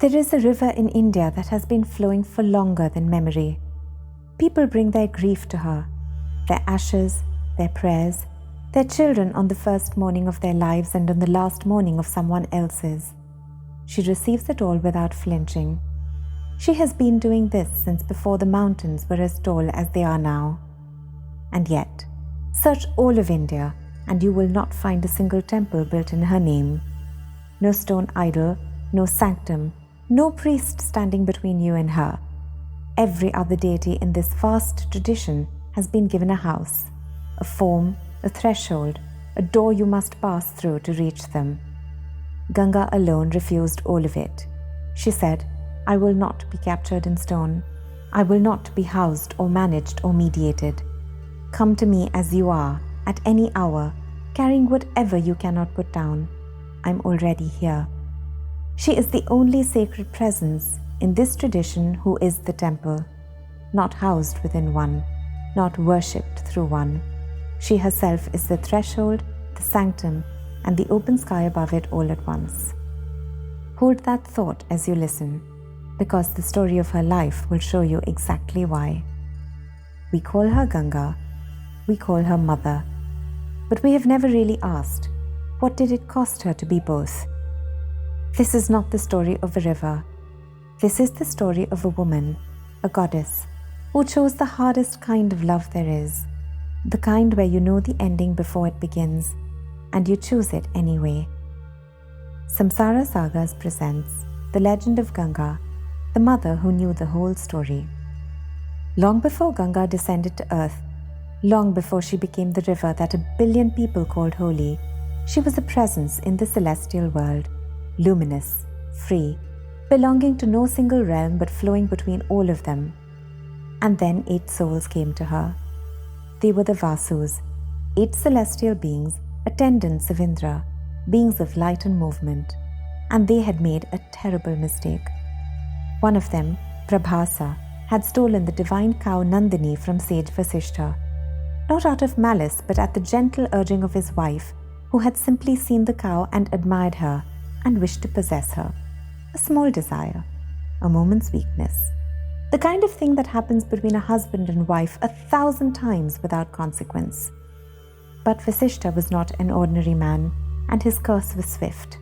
There is a river in India that has been flowing for longer than memory. People bring their grief to her, their ashes, their prayers, their children on the first morning of their lives and on the last morning of someone else's. She receives it all without flinching. She has been doing this since before the mountains were as tall as they are now. And yet, search all of India and you will not find a single temple built in her name. No stone idol, no sanctum, no priest standing between you and her. Every other deity in this vast tradition has been given a house, a form, a threshold, a door you must pass through to reach them. Ganga alone refused all of it. She said, "I will not be captured in stone. I will not be housed or managed or mediated. Come to me as you are, at any hour, carrying whatever you cannot put down. I'm already here." She is the only sacred presence in this tradition who is the temple, not housed within one, not worshipped through one. She herself is the threshold, the sanctum, and the open sky above it all at once. Hold that thought as you listen, because the story of her life will show you exactly why. We call her Ganga, we call her Mother, but we have never really asked, what did it cost her to be both? This is not the story of a river. This is the story of a woman, a goddess, who chose the hardest kind of love there is, the kind where you know the ending before it begins, and you choose it anyway. Samsara Sagas presents The Legend of Ganga, the mother who knew the whole story. Long before Ganga descended to earth, long before she became the river that 1 billion people called holy, she was a presence in the celestial world, luminous, free, belonging to no single realm but flowing between all of them. And then 8 souls came to her. They were the Vasus, 8 celestial beings, attendants of Indra, beings of light and movement, and they had made a terrible mistake. One of them, Prabhasa, had stolen the divine cow Nandini from sage Vasishtha, not out of malice but at the gentle urging of his wife, who had simply seen the cow and admired her and wished to possess her. A small desire, a moment's weakness. The kind of thing that happens between a husband and wife 1,000 times without consequence. But Vasishtha was not an ordinary man, and his curse was swift.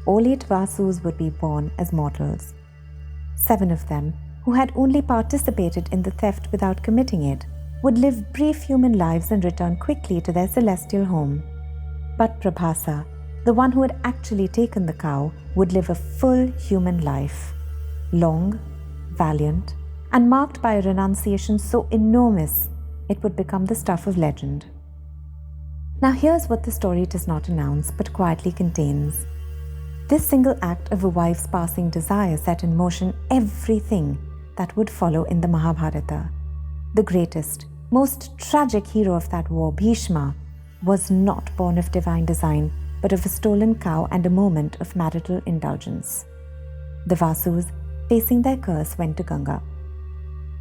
All 8 Vasus would be born as mortals. 7 of them, who had only participated in the theft without committing it, would live brief human lives and return quickly to their celestial home. But Prabhasa, the one who had actually taken the cow, would live a full human life. Long, valiant, and marked by a renunciation so enormous it would become the stuff of legend. Now here's what the story does not announce but quietly contains. This single act of a wife's passing desire set in motion everything that would follow in the Mahabharata. The greatest, most tragic hero of that war, Bhishma, was not born of divine design but of a stolen cow and a moment of marital indulgence. The Vasus, facing their curse, went to Ganga.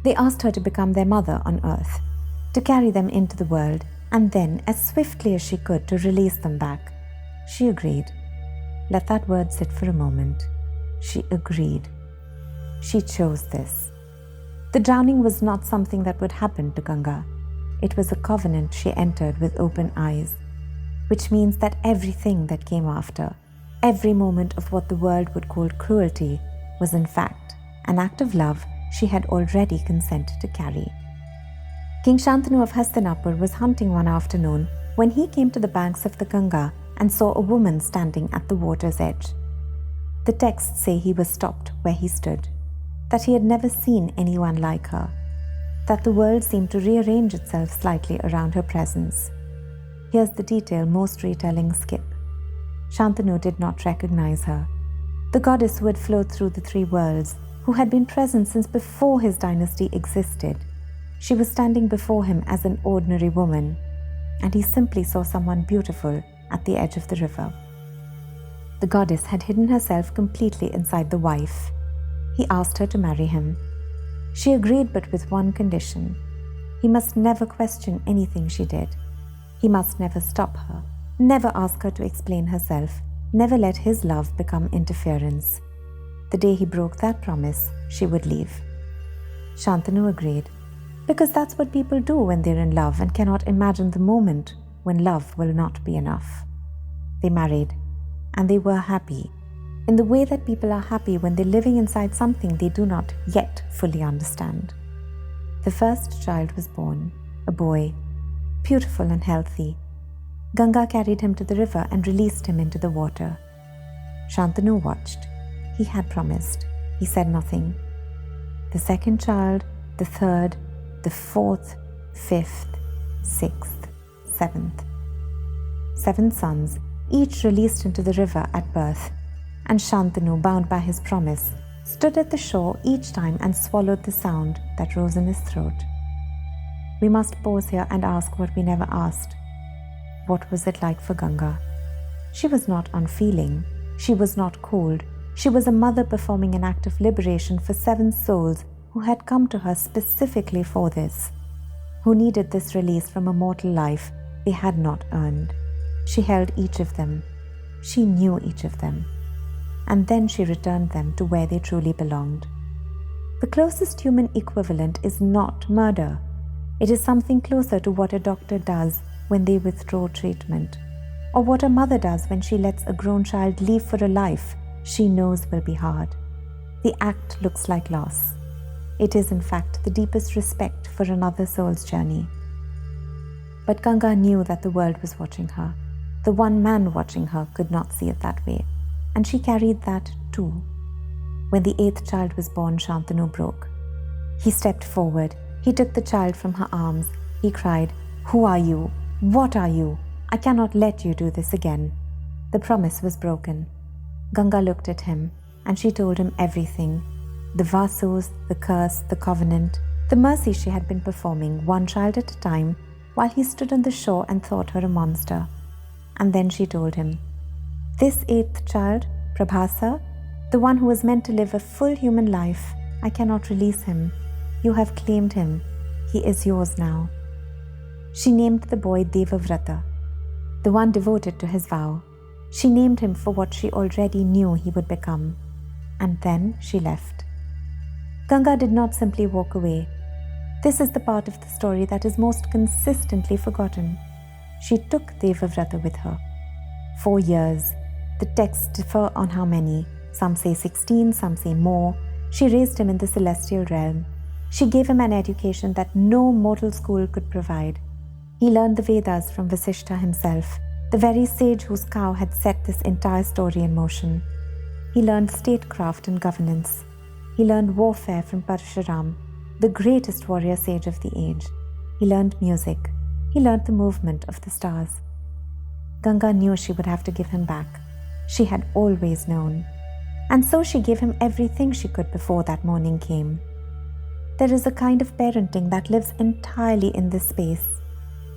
They asked her to become their mother on earth, to carry them into the world, and then, as swiftly as she could, to release them back. She agreed. Let that word sit for a moment. She agreed. She chose this. The drowning was not something that would happen to Ganga. It was a covenant she entered with open eyes, which means that everything that came after, every moment of what the world would call cruelty, was in fact an act of love she had already consented to carry. King Shantanu of Hastinapur was hunting one afternoon when he came to the banks of the Ganga and saw a woman standing at the water's edge. The texts say he was stopped where he stood, that he had never seen anyone like her, that the world seemed to rearrange itself slightly around her presence. Here's the detail most retellings skip. Shantanu did not recognize her. The goddess who had flowed through the 3 worlds, who had been present since before his dynasty existed. She was standing before him as an ordinary woman, and he simply saw someone beautiful at the edge of the river. The goddess had hidden herself completely inside the wife. He asked her to marry him. She agreed, but with one condition. He must never question anything she did. He must never stop her, never ask her to explain herself, never let his love become interference. The day he broke that promise, she would leave. Shantanu agreed, because that's what people do when they're in love and cannot imagine the moment when love will not be enough. They married, and they were happy, in the way that people are happy when they're living inside something they do not yet fully understand. The first child was born, a boy, beautiful and healthy. Ganga carried him to the river and released him into the water. Shantanu watched. He had promised. He said nothing. The second child, the third, the fourth, fifth, sixth, seventh. 7 sons, each released into the river at birth, and Shantanu, bound by his promise, stood at the shore each time and swallowed the sound that rose in his throat. We must pause here and ask what we never asked. What was it like for Ganga? She was not unfeeling. She was not cold. She was a mother performing an act of liberation for 7 souls who had come to her specifically for this, who needed this release from a mortal life they had not earned. She held each of them. She knew each of them. And then she returned them to where they truly belonged. The closest human equivalent is not murder. It is something closer to what a doctor does when they withdraw treatment, or what a mother does when she lets a grown child leave for a life she knows will be hard. The act looks like loss. It is in fact the deepest respect for another soul's journey. But Ganga knew that the world was watching her. The one man watching her could not see it that way, and she carried that too. When the 8th child was born, Shantanu broke. He stepped forward. He took the child from her arms. He cried, "Who are you? What are you? I cannot let you do this again." The promise was broken. Ganga looked at him, and she told him everything. The vasus, the curse, the covenant, the mercy she had been performing, one child at a time, while he stood on the shore and thought her a monster. And then she told him, "This 8th child, Prabhasa, the one who was meant to live a full human life, I cannot release him. You have claimed him. He is yours now." She named the boy Devavrata, the one devoted to his vow. She named him for what she already knew he would become. And then she left. Ganga did not simply walk away. This is the part of the story that is most consistently forgotten. She took Devavrata with her. 4 years. The texts differ on how many. Some say 16, some say more. She raised him in the celestial realm. She gave him an education that no mortal school could provide. He learned the Vedas from Vasishtha himself, the very sage whose cow had set this entire story in motion. He learned statecraft and governance. He learned warfare from Parshuram, the greatest warrior sage of the age. He learned music. He learned the movement of the stars. Ganga knew she would have to give him back. She had always known. And so she gave him everything she could before that morning came. There is a kind of parenting that lives entirely in this space.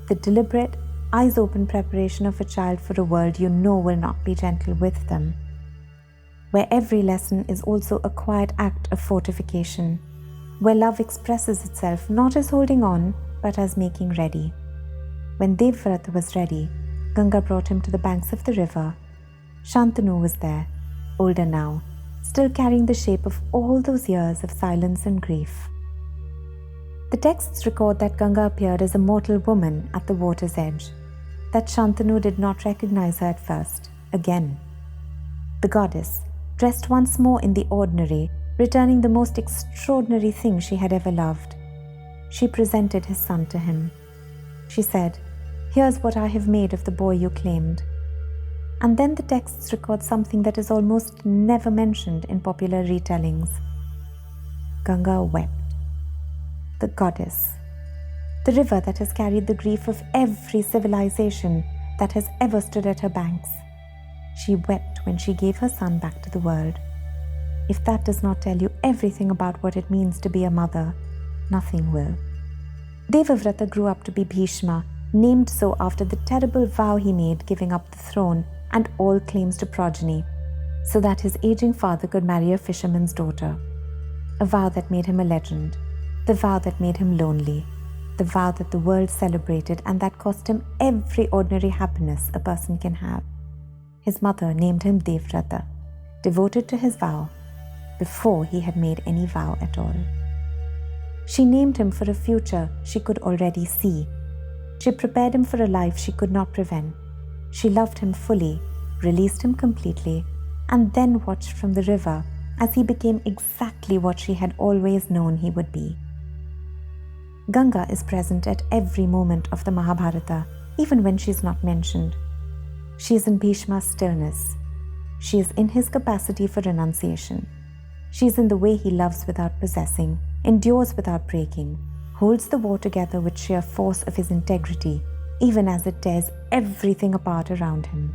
The deliberate, eyes-open preparation of a child for a world you know will not be gentle with them. Where every lesson is also a quiet act of fortification. Where love expresses itself not as holding on, but as making ready. When Devavrata was ready, Ganga brought him to the banks of the river. Shantanu was there, older now, still carrying the shape of all those years of silence and grief. The texts record that Ganga appeared as a mortal woman at the water's edge, that Shantanu did not recognize her at first, again. The goddess, dressed once more in the ordinary, returning the most extraordinary thing she had ever loved. She presented his son to him. She said, "Here's what I have made of the boy you claimed." And then the texts record something that is almost never mentioned in popular retellings. Ganga wept. The goddess. The river that has carried the grief of every civilization that has ever stood at her banks. She wept when she gave her son back to the world. If that does not tell you everything about what it means to be a mother, nothing will. Devavrata grew up to be Bhishma, named so after the terrible vow he made giving up the throne and all claims to progeny, so that his aging father could marry a fisherman's daughter. A vow that made him a legend, the vow that made him lonely, the vow that the world celebrated and that cost him every ordinary happiness a person can have. His mother named him Devavrata, devoted to his vow. before he had made any vow at all. She named him for a future she could already see. She prepared him for a life she could not prevent. She loved him fully, released him completely, and then watched from the river as he became exactly what she had always known he would be. Ganga is present at every moment of the Mahabharata, even when she is not mentioned. She is in Bhishma's stillness. She is in his capacity for renunciation. She is in the way he loves without possessing, endures without breaking, holds the war together with sheer force of his integrity, even as it tears everything apart around him.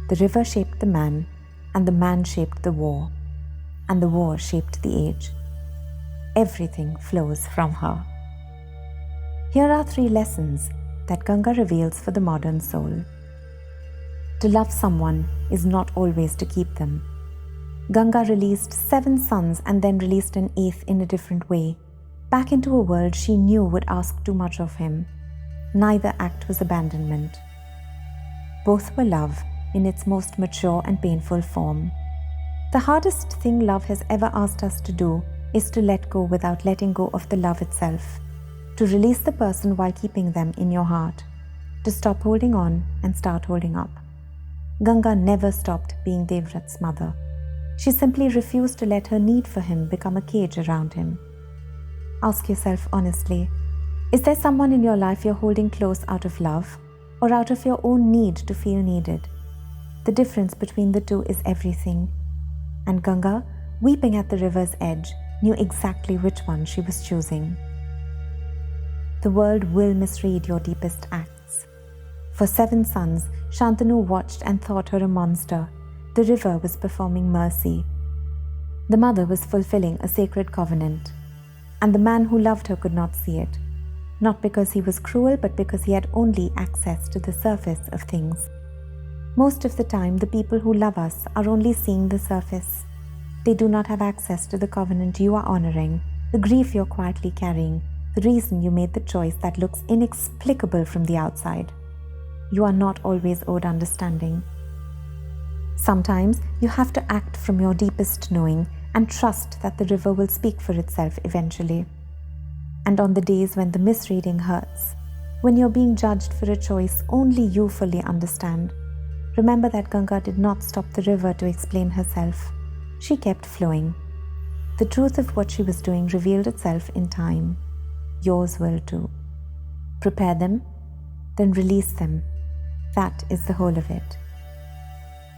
The river shaped the man, and the man shaped the war, and the war shaped the age. Everything flows from her. Here are 3 lessons that Ganga reveals for the modern soul. To love someone is not always to keep them. Ganga released 7 sons and then released an 8th in a different way, back into a world she knew would ask too much of him. Neither act was abandonment. Both were love in its most mature and painful form. The hardest thing love has ever asked us to do is to let go without letting go of the love itself, to release the person while keeping them in your heart, to stop holding on and start holding up. Ganga never stopped being Devavrata's mother. She simply refused to let her need for him become a cage around him. Ask yourself honestly, is there someone in your life you're holding close out of love or out of your own need to feel needed? The difference between the two is everything. And Ganga, weeping at the river's edge, knew exactly which one she was choosing. The world will misread your deepest acts. For 7 sons, Shantanu watched and thought her a monster. The river was performing mercy. The mother was fulfilling a sacred covenant. And the man who loved her could not see it. Not because he was cruel, but because he had only access to the surface of things. Most of the time, the people who love us are only seeing the surface. They do not have access to the covenant you are honoring, the grief you're quietly carrying, the reason you made the choice that looks inexplicable from the outside. You are not always owed understanding. Sometimes you have to act from your deepest knowing and trust that the river will speak for itself eventually. And on the days when the misreading hurts, when you're being judged for a choice only you fully understand, remember that Ganga did not stop the river to explain herself. She kept flowing. The truth of what she was doing revealed itself in time. Yours will too. Prepare them, then release them. That is the whole of it.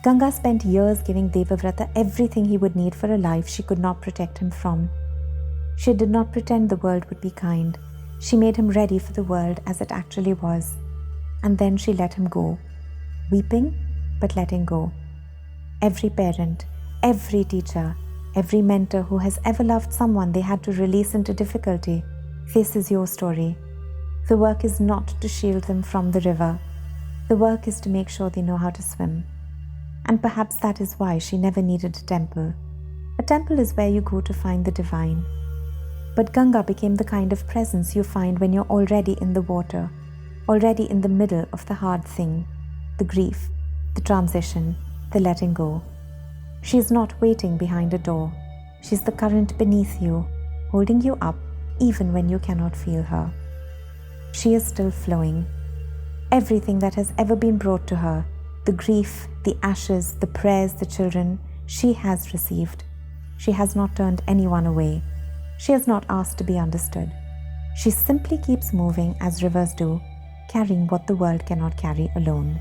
Ganga spent years giving Devavrata everything he would need for a life she could not protect him from. She did not pretend the world would be kind. She made him ready for the world as it actually was. And then she let him go, weeping but letting go. Every parent, every teacher, every mentor who has ever loved someone they had to release into difficulty faces your story. The work is not to shield them from the river. The work is to make sure they know how to swim. And perhaps that is why she never needed a temple. A temple is where you go to find the divine. But Ganga became the kind of presence you find when you're already in the water, already in the middle of the hard thing, the grief, the transition, the letting go. She is not waiting behind a door. She's the current beneath you, holding you up even when you cannot feel her. She is still flowing. Everything that has ever been brought to her, the grief, the ashes, the prayers, the children, she has received. She has not turned anyone away. She has not asked to be understood. She simply keeps moving as rivers do, carrying what the world cannot carry alone.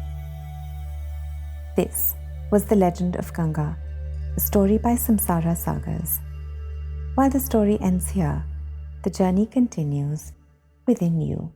This was The Legend of Ganga, a story by Samsara Sagas. While the story ends here, the journey continues within you.